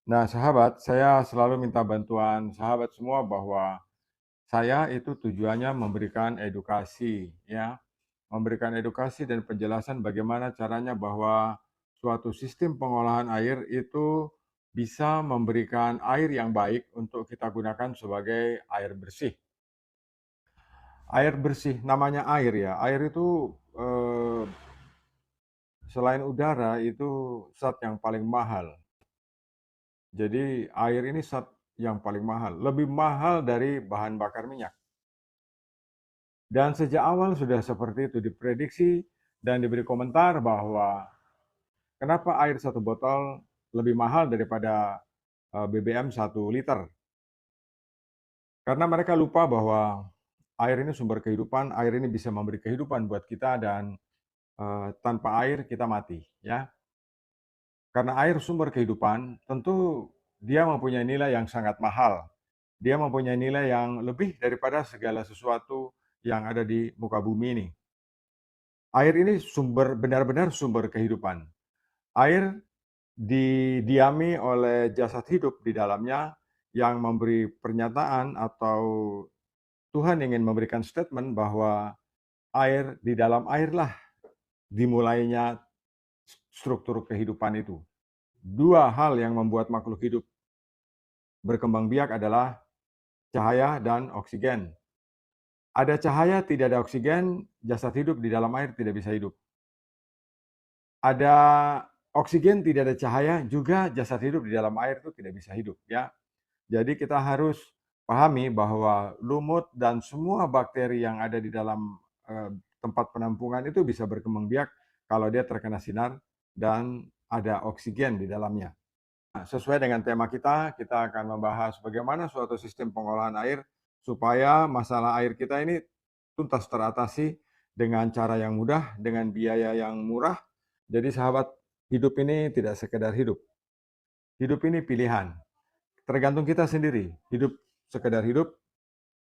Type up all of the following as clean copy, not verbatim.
Nah, sahabat, saya selalu minta bantuan sahabat semua bahwa saya itu tujuannya memberikan edukasi, ya. Memberikan edukasi dan penjelasan bagaimana caranya bahwa suatu sistem pengolahan air itu bisa memberikan air yang baik untuk kita gunakan sebagai air bersih. Air bersih, namanya air ya. Air itu selain udara itu zat yang paling mahal. Jadi air ini zat yang paling mahal, lebih mahal dari bahan bakar minyak. Dan sejak awal sudah seperti itu diprediksi dan diberi komentar bahwa kenapa air satu botol lebih mahal daripada BBM 1 liter. Karena mereka lupa bahwa air ini sumber kehidupan, air ini bisa memberi kehidupan buat kita dan tanpa air kita mati, ya. Karena air sumber kehidupan, tentu dia mempunyai nilai yang sangat mahal. Dia mempunyai nilai yang lebih daripada segala sesuatu yang ada di muka bumi ini. Air ini benar-benar sumber kehidupan. Air didiami oleh jasad hidup di dalamnya yang memberi pernyataan atau Tuhan ingin memberikan statement bahwa air di dalam airlah dimulainya struktur kehidupan itu. Dua hal yang membuat makhluk hidup berkembang biak adalah cahaya dan oksigen. Ada cahaya, tidak ada oksigen, jasad hidup di dalam air tidak bisa hidup. Ada oksigen, tidak ada cahaya, juga jasad hidup di dalam air itu tidak bisa hidup, ya. Jadi kita harus pahami bahwa lumut dan semua bakteri yang ada di dalam tempat penampungan itu bisa berkembang biak kalau dia terkena sinar dan ada oksigen di dalamnya. Nah, sesuai dengan tema kita akan membahas bagaimana suatu sistem pengolahan air supaya masalah air kita ini tuntas teratasi dengan cara yang mudah, dengan biaya yang murah. Jadi sahabat, hidup ini tidak sekedar hidup. Hidup ini pilihan. Tergantung kita sendiri. Hidup sekedar hidup,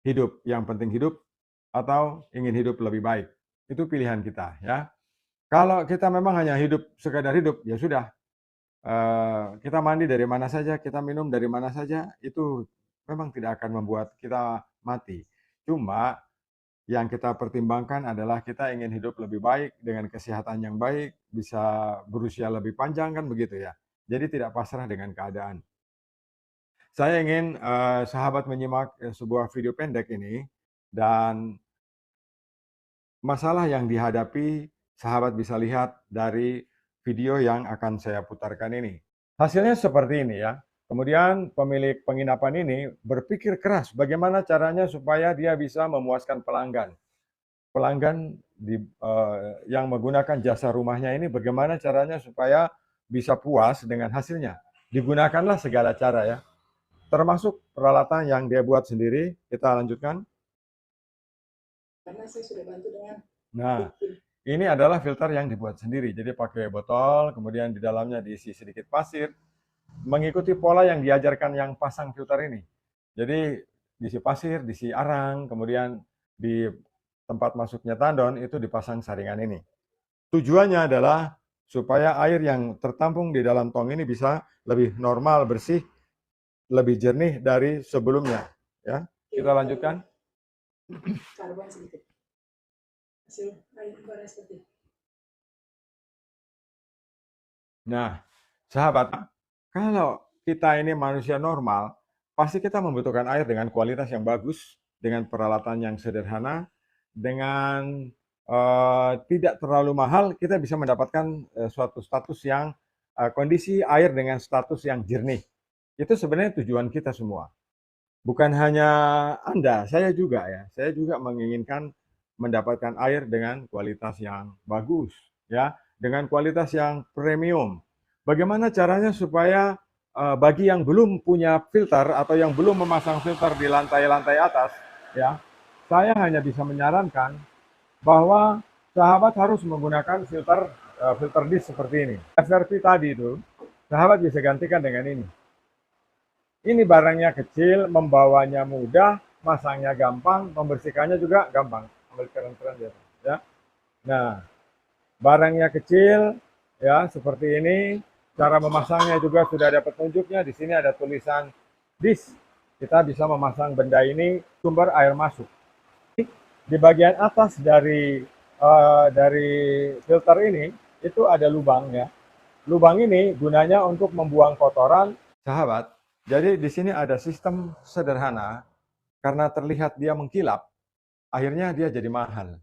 hidup yang penting hidup, atau ingin hidup lebih baik. Itu pilihan kita, ya. Kalau kita memang hanya hidup sekedar hidup, ya sudah. Kita mandi dari mana saja, kita minum dari mana saja, itu memang tidak akan membuat kita mati. Cuma yang kita pertimbangkan adalah kita ingin hidup lebih baik dengan kesehatan yang baik, bisa berusia lebih panjang kan begitu ya. Jadi tidak pasrah dengan keadaan. Saya ingin sahabat menyimak sebuah video pendek ini dan masalah yang dihadapi sahabat bisa lihat dari video yang akan saya putarkan ini. Hasilnya seperti ini ya. Kemudian pemilik penginapan ini berpikir keras bagaimana caranya supaya dia bisa memuaskan pelanggan. Pelanggan yang menggunakan jasa rumahnya ini bagaimana caranya supaya bisa puas dengan hasilnya. Digunakanlah segala cara ya, termasuk peralatan yang dia buat sendiri. Kita lanjutkan. Karena saya sudah bantu dengan. Nah, ini adalah filter yang dibuat sendiri. Jadi pakai botol, kemudian di dalamnya diisi sedikit pasir, mengikuti pola yang diajarkan yang pasang filter ini. Jadi diisi pasir, diisi arang, kemudian di tempat masuknya tandon itu dipasang saringan ini. Tujuannya adalah supaya air yang tertampung di dalam tong ini bisa lebih normal, bersih, lebih jernih dari sebelumnya. Ya, kita lanjutkan. Karbon sedikit. Nah, sahabat, kalau kita ini manusia normal, pasti kita membutuhkan air dengan kualitas yang bagus, dengan peralatan yang sederhana, dengan tidak terlalu mahal, kita bisa mendapatkan suatu status yang kondisi air dengan status yang jernih. Itu sebenarnya tujuan kita semua. Bukan hanya Anda, saya juga ya. Saya juga menginginkan mendapatkan air dengan kualitas yang bagus, ya, dengan kualitas yang premium. Bagaimana caranya supaya bagi yang belum punya filter atau yang belum memasang filter di lantai-lantai atas, ya, saya hanya bisa menyarankan bahwa sahabat harus menggunakan filter disk seperti ini. FRP tadi itu, sahabat bisa gantikan dengan ini. Ini barangnya kecil, membawanya mudah, masangnya gampang, membersihkannya juga gampang. Ambil keren-keren ya. Nah, barangnya kecil, ya seperti ini. Cara memasangnya juga sudah ada petunjuknya. Di sini ada tulisan this. Kita bisa memasang benda ini sumber air masuk. Di bagian atas dari filter ini itu ada lubangnya. Lubang ini gunanya untuk membuang kotoran. Sahabat, jadi di sini ada sistem sederhana karena terlihat dia mengkilap, akhirnya dia jadi mahal.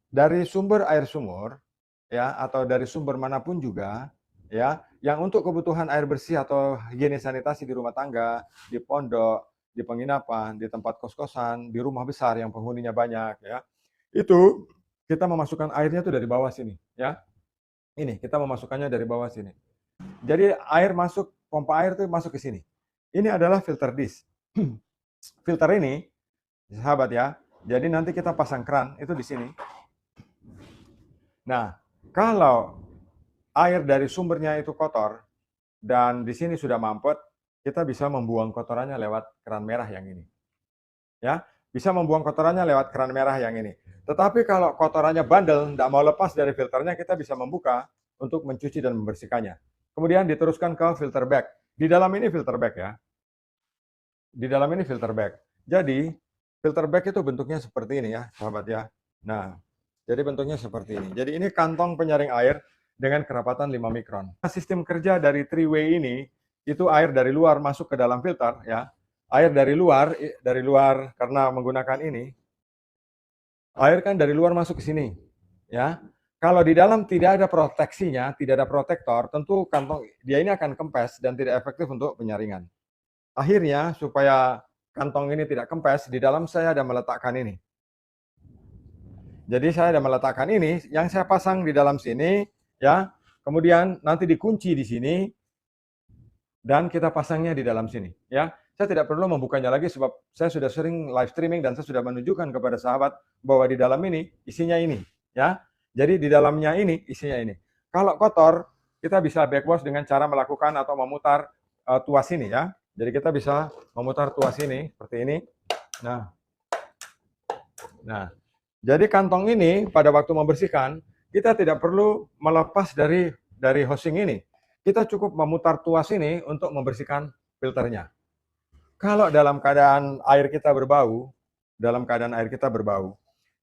Dari sumber air sumur ya atau dari sumber manapun juga ya, yang untuk kebutuhan air bersih atau higienis sanitasi di rumah tangga, di pondok, di penginapan, di tempat kos-kosan, di rumah besar yang penghuninya banyak ya. Itu kita memasukkan airnya itu dari bawah sini ya. Ini kita memasukkannya dari bawah sini. Jadi air masuk, pompa air itu masuk ke sini. Ini adalah filter dish. Filter ini, sahabat ya, jadi nanti kita pasang keran itu di sini. Nah, kalau air dari sumbernya itu kotor dan di sini sudah mampet, kita bisa membuang kotorannya lewat keran merah yang ini. Ya, bisa membuang kotorannya lewat keran merah yang ini. Tetapi kalau kotorannya bandel, tidak mau lepas dari filternya, kita bisa membuka untuk mencuci dan membersihkannya. Kemudian diteruskan ke filter bag. Di dalam ini filter bag ya. Di dalam ini filter bag. Jadi, filter bag itu bentuknya seperti ini ya, sahabat ya. Nah, jadi bentuknya seperti ini. Jadi ini kantong penyaring air dengan kerapatan 5 mikron. Sistem kerja dari three-way ini, itu air dari luar masuk ke dalam filter ya. Air dari luar karena menggunakan ini, air kan dari luar masuk ke sini ya. Kalau di dalam tidak ada proteksinya, tidak ada protektor, tentu kantong dia ini akan kempes dan tidak efektif untuk penyaringan. Akhirnya supaya kantong ini tidak kempes, di dalam saya ada meletakkan ini. Jadi saya ada meletakkan ini, yang saya pasang di dalam sini ya. Kemudian nanti dikunci di sini dan kita pasangnya di dalam sini ya. Saya tidak perlu membukanya lagi sebab saya sudah sering live streaming dan saya sudah menunjukkan kepada sahabat bahwa di dalam ini isinya ini ya. Jadi di dalamnya ini isinya ini. Kalau kotor, kita bisa backwash dengan cara melakukan atau memutar tuas ini ya. Jadi kita bisa memutar tuas ini seperti ini. Nah, jadi kantong ini pada waktu membersihkan, kita tidak perlu melepas dari housing ini. Kita cukup memutar tuas ini untuk membersihkan filternya. Kalau dalam keadaan air kita berbau,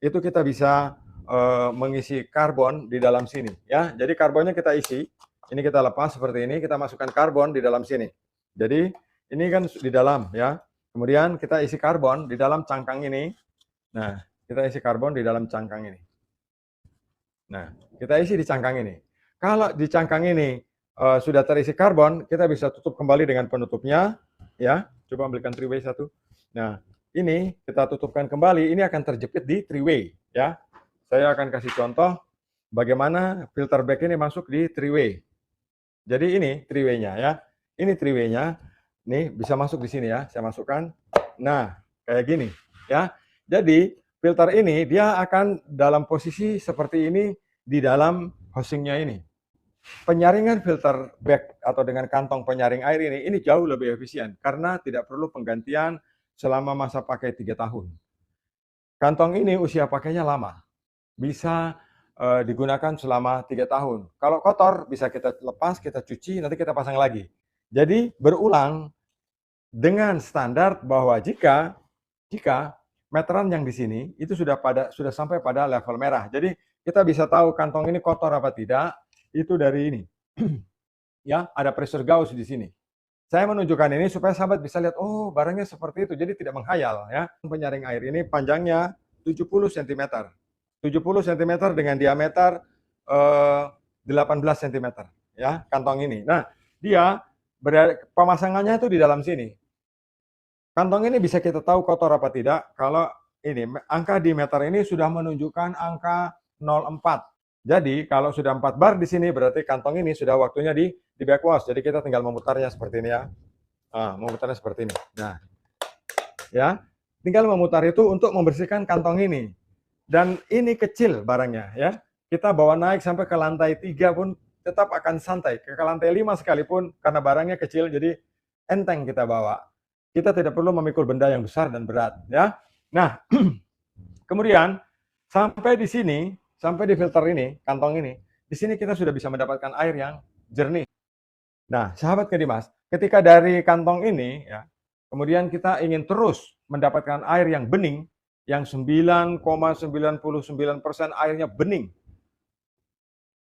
itu kita bisa mengisi karbon di dalam sini ya. Jadi karbonnya kita isi, ini kita lepas seperti ini, kita masukkan karbon di dalam sini. Jadi ini kan di dalam ya. Kemudian kita isi karbon di dalam cangkang ini. Nah, kita isi karbon di dalam cangkang ini. Nah, kita isi di cangkang ini. Kalau di cangkang ini sudah terisi karbon, kita bisa tutup kembali dengan penutupnya ya. Coba ambilkan three-way satu. Nah, ini kita tutupkan kembali, ini akan terjepit di three-way ya. Saya akan kasih contoh bagaimana filter bag ini masuk di three-way. Jadi ini three-way-nya ya. Ini three-way-nya. Nih bisa masuk di sini ya. Saya masukkan. Nah, kayak gini ya. Jadi filter ini dia akan dalam posisi seperti ini di dalam housingnya ini. Penyaringan filter bag atau dengan kantong penyaring air ini jauh lebih efisien karena tidak perlu penggantian selama masa pakai 3 tahun. Kantong ini usia pakainya lama, bisa digunakan selama 3 tahun. Kalau kotor bisa kita lepas, kita cuci, nanti kita pasang lagi. Jadi berulang dengan standar bahwa jika meteran yang di sini itu sudah sampai pada level merah. Jadi kita bisa tahu kantong ini kotor apa tidak. Itu dari ini. Ya, ada pressure gauge di sini. Saya menunjukkan ini supaya sahabat bisa lihat, oh barangnya seperti itu, jadi tidak menghayal ya. Penyaring air ini panjangnya 70 cm. 70 cm dengan diameter 18 cm ya, kantong ini. Nah, dia pemasangannya itu di dalam sini. Kantong ini bisa kita tahu kotor apa tidak kalau ini angka di meter ini sudah menunjukkan angka 0,4. Jadi kalau sudah 4 bar di sini berarti kantong ini sudah waktunya di backwash. Jadi kita tinggal memutarnya seperti ini ya. Nah, memutarnya seperti ini. Nah, ya, tinggal memutar itu untuk membersihkan kantong ini. Dan ini kecil barangnya ya. Kita bawa naik sampai ke lantai 3 pun tetap akan santai. Ke lantai 5 sekalipun karena barangnya kecil jadi enteng kita bawa. Kita tidak perlu memikul benda yang besar dan berat ya. Nah, kemudian sampai di sini, sampai di filter ini, kantong ini, di sini kita sudah bisa mendapatkan air yang jernih. Nah, sahabat Kedimas, ketika dari kantong ini ya, kemudian kita ingin terus mendapatkan air yang bening, yang 9,99% airnya bening,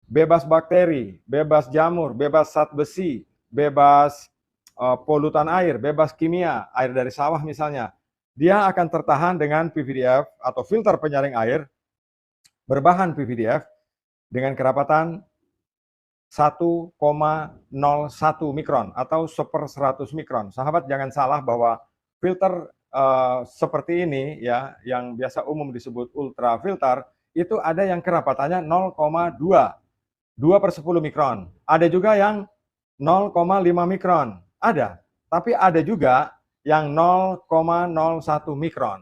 bebas bakteri, bebas jamur, bebas zat besi, bebas polutan air, bebas kimia, air dari sawah misalnya. Dia akan tertahan dengan PVDF atau filter penyaring air berbahan PVDF dengan kerapatan 1,01 mikron atau 1/100 mikron. Sahabat jangan salah bahwa filter seperti ini ya, yang biasa umum disebut ultra filter, itu ada yang kerapatannya 0,2, 2/10 mikron. Ada juga yang 0,5 mikron. Ada. Tapi ada juga yang 0,01 mikron.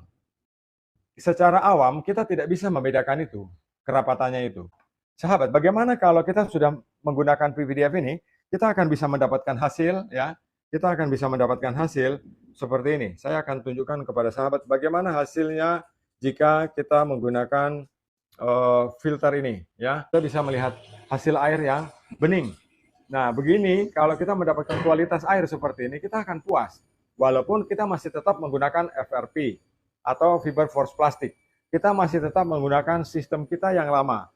Secara awam kita tidak bisa membedakan itu, kerapatannya itu. Sahabat, bagaimana kalau kita sudah menggunakan PVDF ini, kita akan bisa mendapatkan hasil ya. Kita akan bisa mendapatkan hasil seperti ini. Saya akan tunjukkan kepada sahabat bagaimana hasilnya jika kita menggunakan filter ini ya. Kita bisa melihat hasil air yang bening. Nah, begini kalau kita mendapatkan kualitas air seperti ini, kita akan puas. Walaupun kita masih tetap menggunakan FRP atau fiber force plastik. Kita masih tetap menggunakan sistem kita yang lama.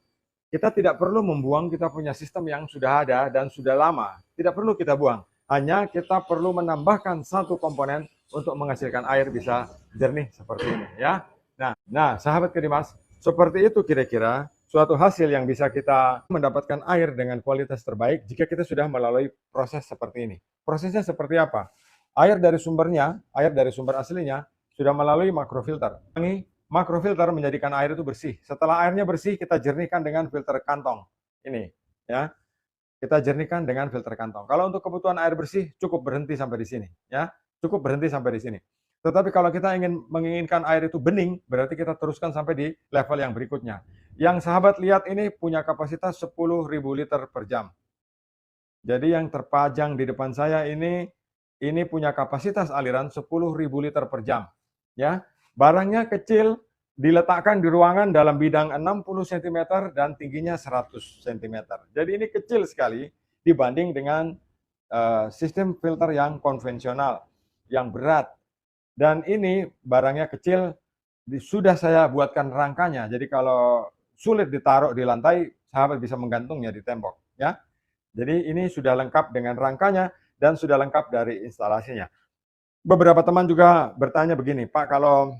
Kita tidak perlu membuang kita punya sistem yang sudah ada dan sudah lama. Tidak perlu kita buang. Hanya kita perlu menambahkan satu komponen untuk menghasilkan air bisa jernih seperti ini ya. Nah, sahabat Kedimas, seperti itu kira-kira suatu hasil yang bisa kita mendapatkan air dengan kualitas terbaik jika kita sudah melalui proses seperti ini. Prosesnya seperti apa? Air dari sumbernya, air dari sumber aslinya sudah melalui makrofilter. Ini makrofilter menjadikan air itu bersih. Setelah airnya bersih, kita jernihkan dengan filter kantong. Ini, ya. Kita jernihkan dengan filter kantong. Kalau untuk kebutuhan air bersih, cukup berhenti sampai di sini, ya. Cukup berhenti sampai di sini. Tetapi kalau kita menginginkan air itu bening, berarti kita teruskan sampai di level yang berikutnya. Yang sahabat lihat ini punya kapasitas 10.000 liter per jam. Jadi yang terpajang di depan saya ini punya kapasitas aliran 10.000 liter per jam, ya. Barangnya kecil, diletakkan di ruangan dalam bidang 60 cm dan tingginya 100 cm. Jadi ini kecil sekali dibanding dengan sistem filter yang konvensional, yang berat. Dan ini barangnya kecil, sudah saya buatkan rangkanya. Jadi kalau sulit ditaruh di lantai, sahabat bisa menggantungnya di tembok, ya. Jadi ini sudah lengkap dengan rangkanya dan sudah lengkap dari instalasinya. Beberapa teman juga bertanya begini, Pak, kalau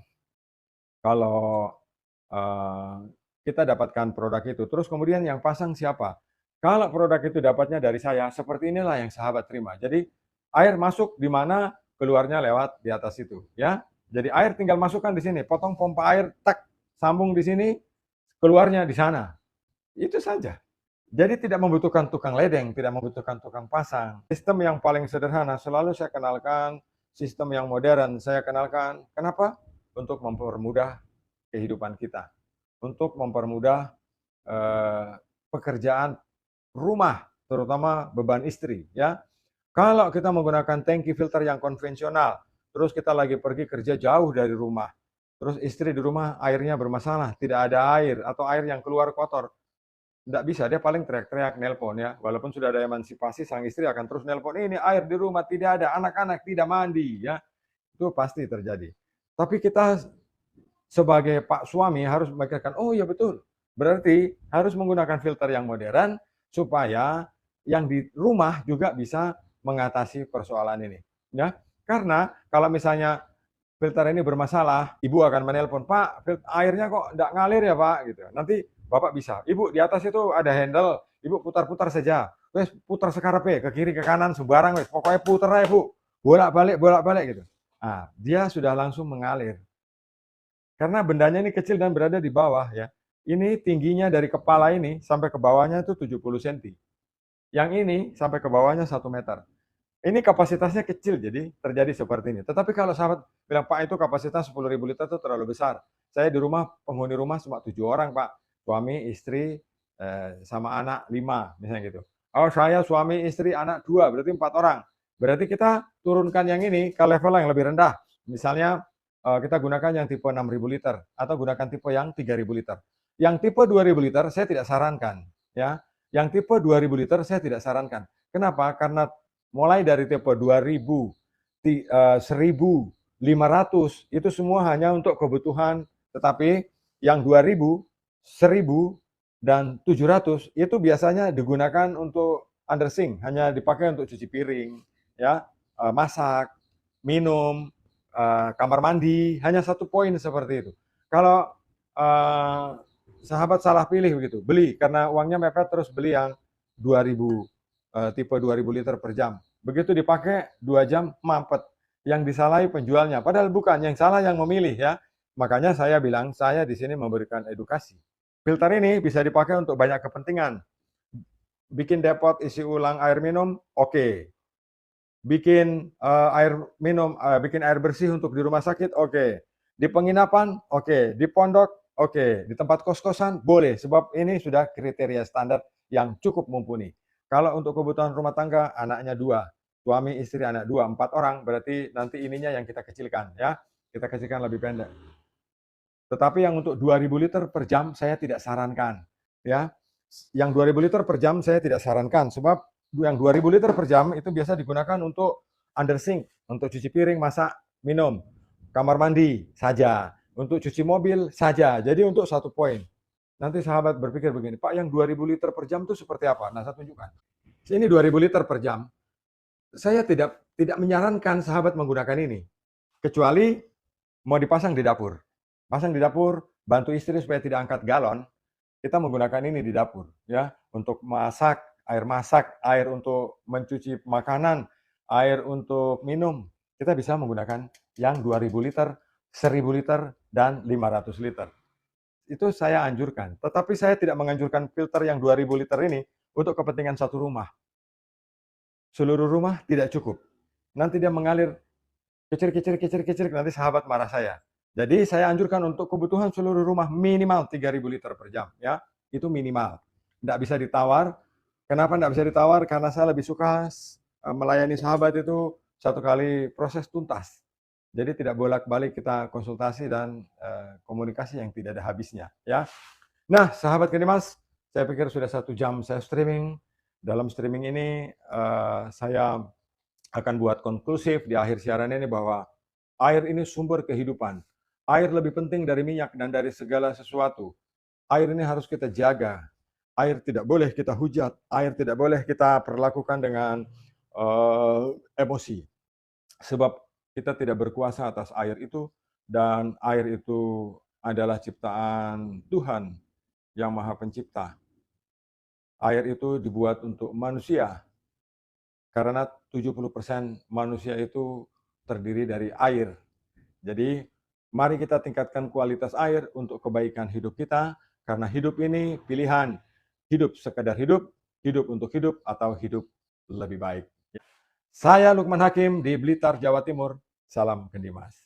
kita dapatkan produk itu, terus kemudian yang pasang siapa? Kalau produk itu dapatnya dari saya, seperti inilah yang sahabat terima. Jadi air masuk di mana, keluarnya lewat di atas itu, ya. Jadi air tinggal masukkan di sini, potong pompa air, tak, sambung di sini, keluarnya di sana. Itu saja. Jadi tidak membutuhkan tukang ledeng, tidak membutuhkan tukang pasang. Sistem yang paling sederhana selalu saya kenalkan, sistem yang modern saya kenalkan. Kenapa? Untuk mempermudah kehidupan kita, untuk mempermudah pekerjaan rumah, terutama beban istri, ya. Kalau kita menggunakan tangki filter yang konvensional, terus kita lagi pergi kerja jauh dari rumah, terus istri di rumah airnya bermasalah, tidak ada air atau air yang keluar kotor, tidak bisa, dia paling teriak-teriak nelpon ya. Walaupun sudah ada emansipasi, sang istri akan terus nelpon, ini air di rumah tidak ada, anak-anak tidak mandi ya. Itu pasti terjadi. Tapi kita sebagai pak suami harus memikirkan, oh iya betul. Berarti harus menggunakan filter yang modern supaya yang di rumah juga bisa mengatasi persoalan ini. Ya, karena kalau misalnya filter ini bermasalah, ibu akan menelpon, Pak, airnya kok tidak ngalir ya Pak, gitu. Nanti Bapak bisa, Ibu di atas itu ada handle, Ibu putar-putar saja. Wes putar sekarepe, ke kiri ke kanan sembarang wes, pokoknya putar aja Bu. Bolak-balik gitu. Nah, dia sudah langsung mengalir. Karena bendanya ini kecil dan berada di bawah ya. Ini tingginya dari kepala ini sampai ke bawahnya itu 70 cm. Yang ini sampai ke bawahnya 1 meter. Ini kapasitasnya kecil, jadi terjadi seperti ini. Tetapi kalau sahabat bilang, Pak itu kapasitas 10.000 liter itu terlalu besar. Saya di rumah, penghuni rumah cuma 7 orang Pak. Suami, istri, sama anak 5, misalnya gitu. Oh saya suami, istri, anak 2, berarti 4 orang. Berarti kita turunkan yang ini ke level yang lebih rendah. Misalnya kita gunakan yang tipe 6.000 liter atau gunakan tipe yang 3.000 liter. Yang tipe 2.000 liter saya tidak sarankan. Ya. Yang tipe 2.000 liter saya tidak sarankan. Kenapa? Karena mulai dari tipe 2000, 1500, itu semua hanya untuk kebutuhan, tetapi yang 2000, 1000, dan 700 itu biasanya digunakan untuk undersink, hanya dipakai untuk cuci piring, ya, masak, minum, kamar mandi, hanya 1 poin seperti itu. Kalau sahabat salah pilih begitu, beli karena uangnya mepet terus beli yang 2000, tipe 2000 liter per jam. Begitu dipakai 2 jam mampet. Yang disalahi penjualnya, padahal bukan, yang salah yang memilih ya. Makanya saya bilang, saya di sini memberikan edukasi. Filter ini bisa dipakai untuk banyak kepentingan. Bikin depot isi ulang air minum, oke. Bikin air minum, bikin air bersih untuk di rumah sakit, oke. Di penginapan, oke. Di pondok, oke. Di tempat kos-kosan, boleh. Sebab ini sudah kriteria standar yang cukup mumpuni. Kalau untuk kebutuhan rumah tangga, anaknya 2. Suami, istri, anak 2, 4 orang. Berarti nanti ininya yang kita kecilkan, ya. Kita kecilkan lebih pendek. Tetapi yang untuk 2000 liter per jam saya tidak sarankan, ya. Yang 2000 liter per jam saya tidak sarankan, sebab yang 2000 liter per jam itu biasa digunakan untuk undersink, untuk cuci piring, masak, minum, kamar mandi saja, untuk cuci mobil saja. Jadi untuk 1 poin. Nanti sahabat berpikir begini, Pak, yang 2000 liter per jam itu seperti apa? Nah, saya tunjukkan. Ini 2000 liter per jam. Saya tidak menyarankan sahabat menggunakan ini, kecuali mau dipasang di dapur. Pasang di dapur, bantu istri supaya tidak angkat galon, kita menggunakan ini di dapur, ya, untuk masak, air untuk mencuci makanan, air untuk minum. Kita bisa menggunakan yang 2000 liter, 1000 liter, dan 500 liter. Itu saya anjurkan. Tetapi saya tidak menganjurkan filter yang 2000 liter ini untuk kepentingan satu rumah. Seluruh rumah tidak cukup. Nanti dia mengalir kecil, nanti sahabat marah saya. Jadi saya anjurkan untuk kebutuhan seluruh rumah minimal 3000 liter per jam, ya. Itu minimal. Tidak bisa ditawar. Kenapa tidak bisa ditawar? Karena saya lebih suka melayani sahabat itu 1 kali proses tuntas. Jadi tidak bolak-balik kita konsultasi dan komunikasi yang tidak ada habisnya, ya. Nah, sahabat Kenimas, saya pikir sudah 1 jam saya streaming. Dalam streaming ini saya akan buat konklusif di akhir siaran ini bahwa air ini sumber kehidupan. Air lebih penting dari minyak dan dari segala sesuatu. Air ini harus kita jaga. Air tidak boleh kita hujat. Air tidak boleh kita perlakukan dengan emosi. Sebab kita tidak berkuasa atas air itu, dan air itu adalah ciptaan Tuhan yang Maha Pencipta. Air itu dibuat untuk manusia, karena 70% manusia itu terdiri dari air. Jadi, mari kita tingkatkan kualitas air untuk kebaikan hidup kita, karena hidup ini pilihan. Hidup sekadar hidup, hidup untuk hidup, atau hidup lebih baik. Saya Lukman Hakim di Blitar, Jawa Timur. Salam Kendimas.